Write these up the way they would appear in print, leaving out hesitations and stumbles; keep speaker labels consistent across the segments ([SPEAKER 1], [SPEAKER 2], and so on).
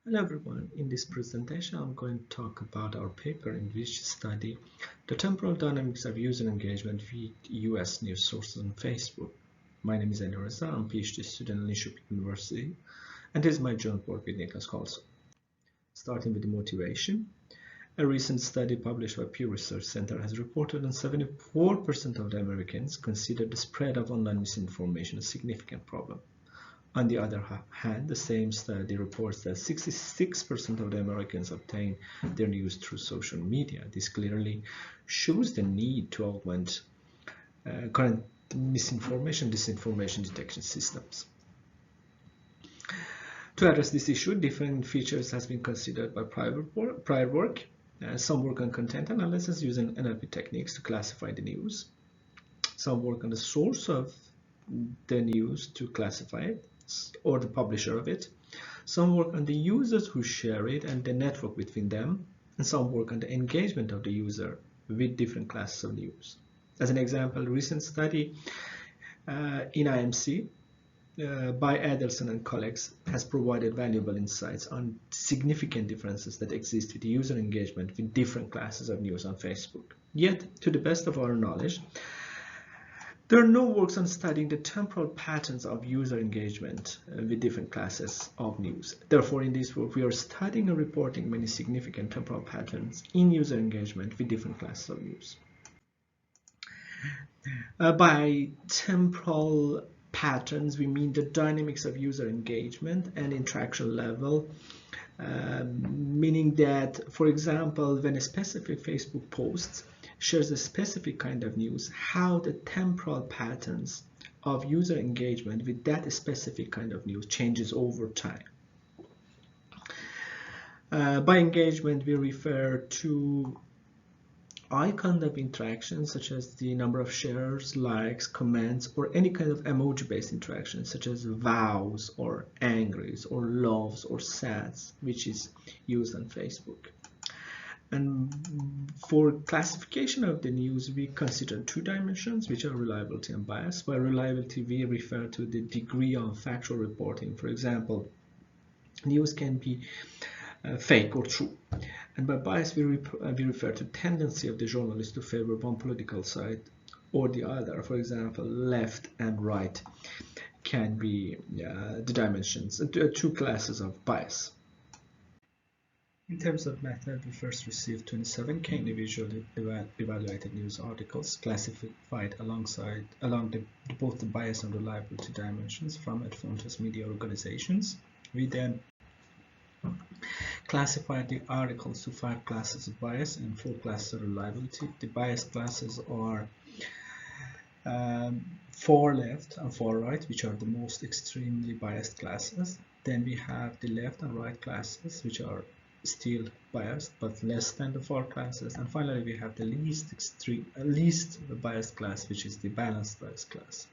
[SPEAKER 1] Hello everyone, in this presentation I'm going to talk about our paper in which study the temporal dynamics of user engagement with US news sources on Facebook. My name is Alireza, I'm a PhD student at Linköping University, and this is my joint work with Niklas Carlsson. Starting with the motivation, a recent study published by Pew Research Center has reported that 74% of the Americans consider the spread of online misinformation a significant problem. On the other hand, the same study reports that 66% of the Americans obtain their news through social media. This clearly shows the need to augment current disinformation detection systems. To address this issue, different features has been considered by prior work. Some work on content analysis using NLP techniques to classify the news. Some work on the source of the news to classify it, or the publisher of it. Some work on the users who share it and the network between them, and some work on the engagement of the user with different classes of news. As an example, a recent study in IMC by Adelson and colleagues has provided valuable insights on significant differences that exist with user engagement with different classes of news on Facebook. Yet, to the best of our knowledge, there are no works on studying the temporal patterns of user engagement with different classes of news. Therefore, in this work, we are studying and reporting many significant temporal patterns in user engagement with different classes of news. By temporal patterns, we mean the dynamics of user engagement and interaction level, meaning that, for example, when a specific Facebook post shares a specific kind of news, how the temporal patterns of user engagement with that specific kind of news changes over time. By engagement, we refer to all kind of interactions, such as the number of shares, likes, comments, or any kind of emoji-based interactions, such as vows, or angries, or loves, or sads, which is used on Facebook. And for classification of the news, we consider two dimensions, which are reliability and bias. By reliability, we refer to the degree of factual reporting. For example, news can be fake or true. And by bias, we refer to tendency of the journalist to favor one political side or the other. For example, left and right can be the dimensions, two classes of bias. In terms of method, we first received 27K individually evaluated news articles classified along both the bias and reliability dimensions from advantage media organizations. We then classified the articles to 5 classes of bias and 4 classes of reliability. The bias classes are far left and far right, which are the most extremely biased classes. Then we have the left and right classes, which are still biased but less than the far classes. And finally, we have the least biased class, which is the balanced bias class.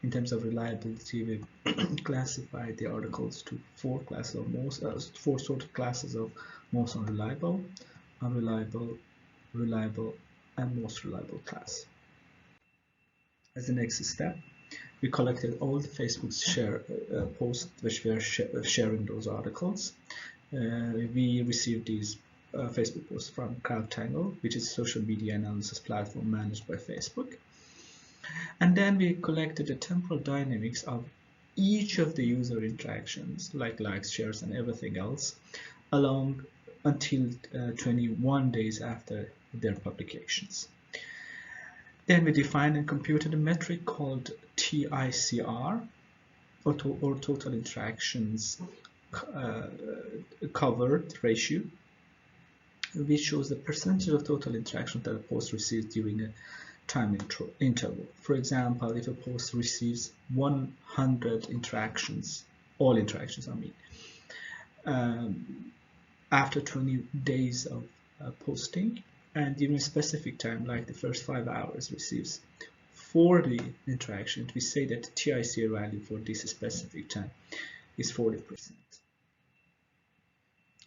[SPEAKER 1] In terms of reliability, we classified the articles to 4 classes of four sort of classes of most unreliable, unreliable, reliable, and most reliable class. As the next step, we collected all the Facebook posts which were sharing those articles. We received these Facebook posts from CrowdTangle, which is a social media analysis platform managed by Facebook. And then we collected the temporal dynamics of each of the user interactions, like likes, shares, and everything else, along until 21 days after their publications. Then we defined and computed a metric called TICR, or total interactions covered ratio, which shows the percentage of total interactions that a post receives during a time interval. For example, if a post receives 100 interactions, all interactions I mean, after 20 days of posting, and during a specific time, like the first 5 hours, receives 40 interactions, we say that the TICR value for this specific time is 40%.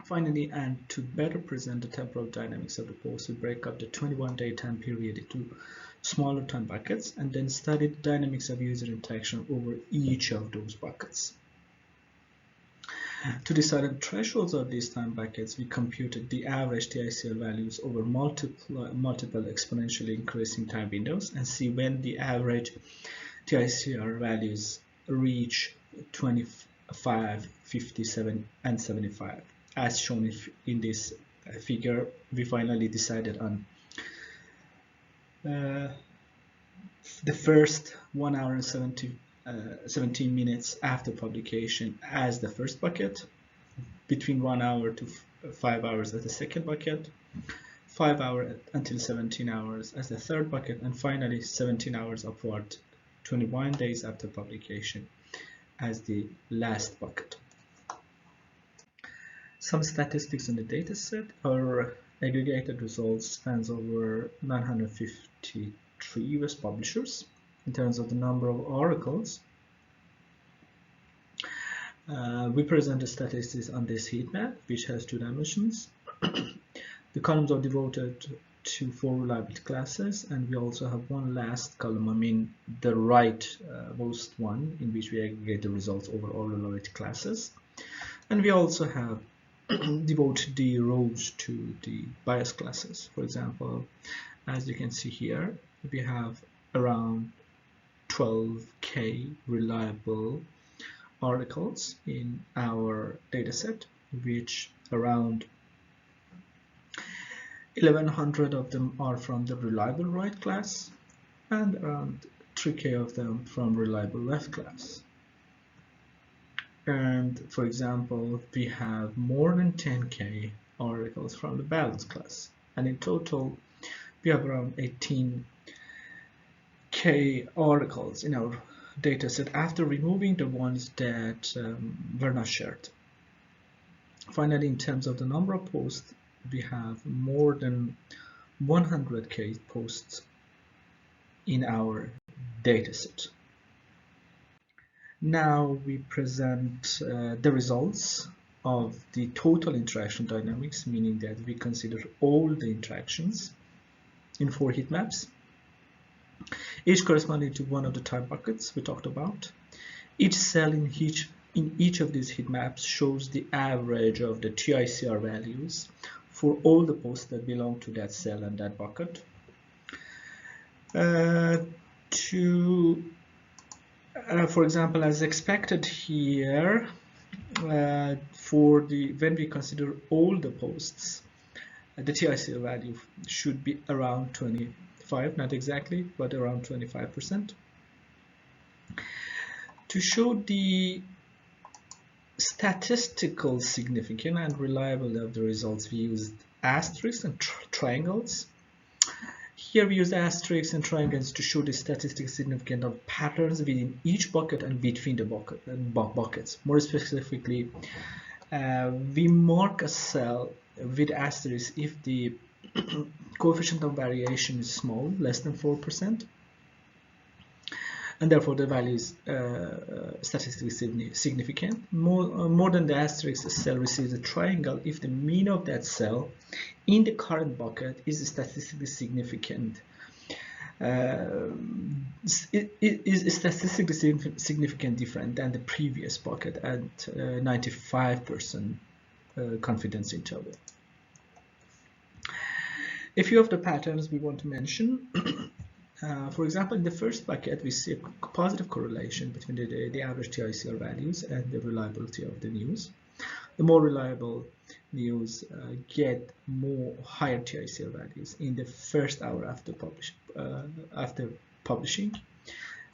[SPEAKER 1] Finally, and to better present the temporal dynamics of the post, we break up the 21-day time period into smaller time buckets and then study the dynamics of user interaction over each of those buckets. To decide the thresholds of these time buckets, we computed the average TICR values over multiple exponentially increasing time windows and see when the average TICR values reach 25, 57, and 75. As shown in this figure, we finally decided on the first 1 hour and 17 minutes after publication as the first bucket, between 1 hour to 5 hours as the second bucket, 5 hours until 17 hours as the third bucket, and finally 17 hours upward, 21 days after publication as the last bucket. Some statistics in the dataset. Our aggregated results spans over 953 US publishers. In terms of the number of articles, we present the statistics on this heat map, which has 2 dimensions. The columns are devoted to 4 reliability classes, and we also have one last column, the rightmost one, in which we aggregate the results over all reliability classes. And we also have devoted the rows to the bias classes. For example, as you can see here, we have around 12K reliable articles in our dataset, which around 1100 of them are from the reliable right class and around 3K of them from reliable left class. And for example, we have more than 10K articles from the balanced class, and in total we have around 18K articles in our dataset after removing the ones that were not shared. Finally, in terms of the number of posts, we have more than 100K posts in our dataset. Now we present the results of the total interaction dynamics, meaning that we consider all the interactions in 4 heat maps, each corresponding to one of the time buckets we talked about. Each cell in each of these heat maps shows the average of the TICR values for all the posts that belong to that cell and that bucket. For example, as expected here, when we consider all the posts, the TICR value should be around 25, not exactly, but around 25%. To show the statistical significance and reliability of the results, we used asterisks and triangles. Here we use asterisks and triangles to show the statistical significance of patterns within each bucket and between the buckets. More specifically, we mark a cell with asterisks if the coefficient of variation is small, less than 4%, and therefore the value is statistically significant. More than the asterisk, the cell receives a triangle if the mean of that cell in the current bucket is statistically significant. It is statistically significant different than the previous bucket at 95% confidence interval. A few of the patterns we want to mention. For example, in the first bucket, we see a positive correlation between the average TICR values and the reliability of the news. The more reliable news get higher TICR values in the first hour after publishing,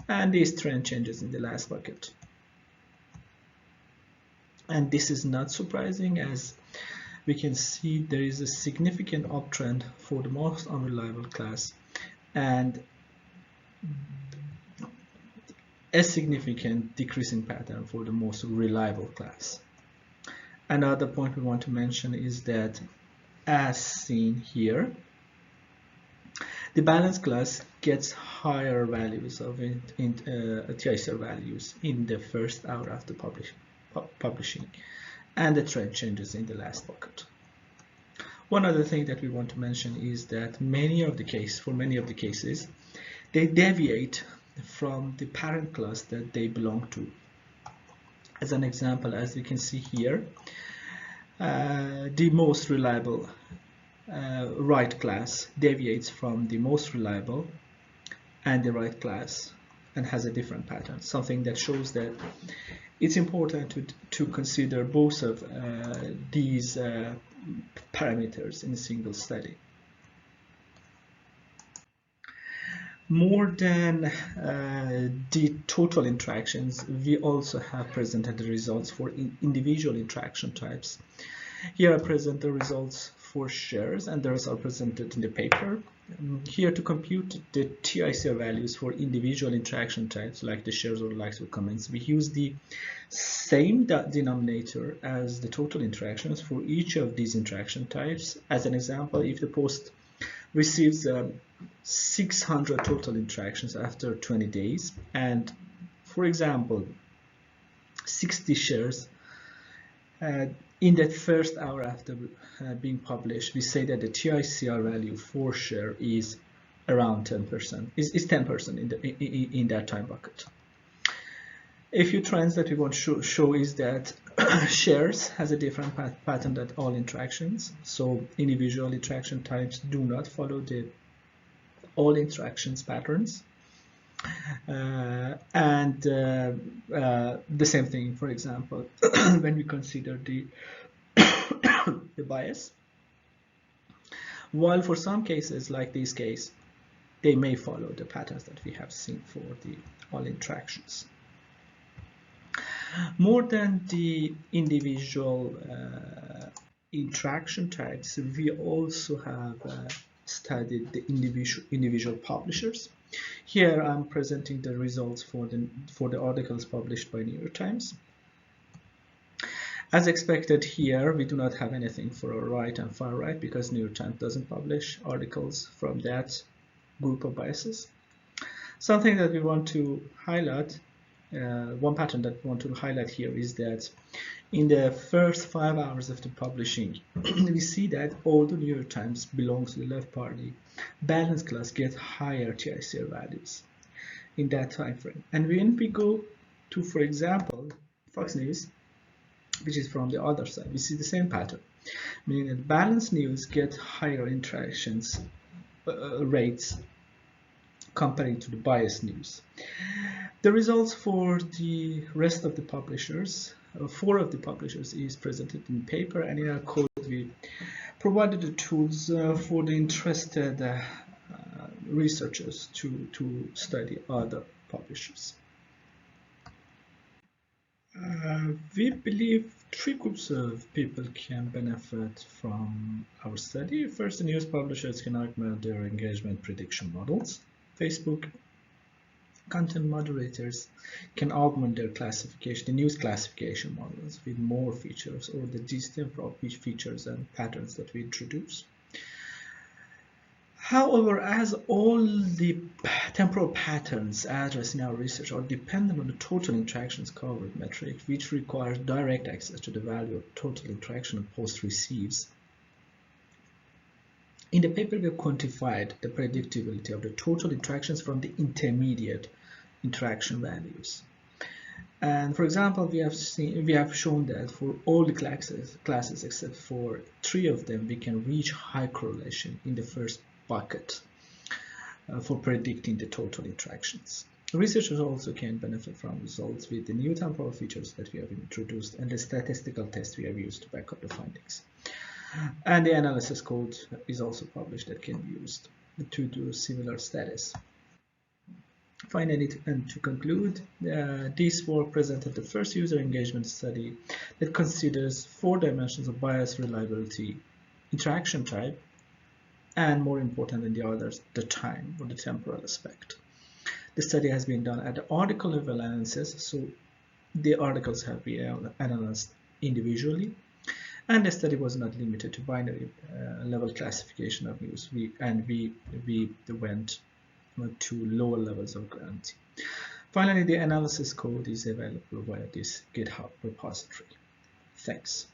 [SPEAKER 1] and this trend changes in the last bucket. And this is not surprising, as we can see there is a significant uptrend for the most unreliable class and a significant decreasing pattern for the most reliable class. Another point we want to mention is that, as seen here, the balanced class gets higher values of TICR values in the first hour after publishing, and the trend changes in the last bucket. One other thing that we want to mention is that for many of the cases, they deviate from the parent class that they belong to. As an example, as we can see here, the most reliable right class deviates from the most reliable and the right class and has a different pattern, something that shows that it's important to consider both of these parameters in a single study. More than the total interactions, we also have presented the results for individual interaction types. Here I present the results for shares, and those are presented in the paper. Here to compute the TICR values for individual interaction types like the shares or likes or comments, we use the same denominator as the total interactions for each of these interaction types. As an example, if the post receives 600 total interactions after 20 days, and for example 60 shares in that first hour after being published, we say that the TICR value for share is around 10%, is 10% in that time bucket. A few trends that we want to show is that shares has a different pattern than all interactions. So individual interaction types do not follow the all interactions patterns. The same thing, for example, when we consider the the bias. While for some cases, like this case, they may follow the patterns that we have seen for the all interactions. More than the individual interaction types, we also have studied the individual publishers. Here I'm presenting the results for the articles published by New York Times. As expected, here we do not have anything for a right and far right because New York Times doesn't publish articles from that group of biases. Something that we want to highlight, one pattern that we want to highlight here is that in the first 5 hours of the publishing, we see that all the New York Times belongs to the left party. Balanced class get higher TICR values in that time frame. And when we go to, for example, Fox News, which is from the other side, we see the same pattern, meaning that balanced news get higher interactions rates comparing to the biased news. The results for the rest of the publishers, 4 of the publishers, is presented in paper, and in our code we provided the tools for the interested researchers to study other publishers. We believe 3 groups of people can benefit from our study. First, the news publishers can augment their engagement prediction models. Facebook content moderators can augment their classification, the news classification models, with more features or the temporal features and patterns that we introduce. However, as all the temporal patterns addressed in our research are dependent on the total interactions covered metric, which requires direct access to the value of total interaction a post receives. In the paper, we have quantified the predictability of the total interactions from the intermediate interaction values. And for example, we have shown that for all the classes except for 3 of them, we can reach high correlation in the first bucket for predicting the total interactions. Researchers also can benefit from results with the new temporal features that we have introduced and the statistical tests we have used to back up the findings. And the analysis code is also published that can be used to do similar studies. Finally, and to conclude, this work presented the first user engagement study that considers 4 dimensions of bias, reliability, interaction type, and more important than the others, the time or the temporal aspect. The study has been done at the article level analysis, so the articles have been analyzed individually, and the study was not limited to binary level classification of news. We went to lower levels of gravity. Finally, the analysis code is available via this GitHub repository. Thanks.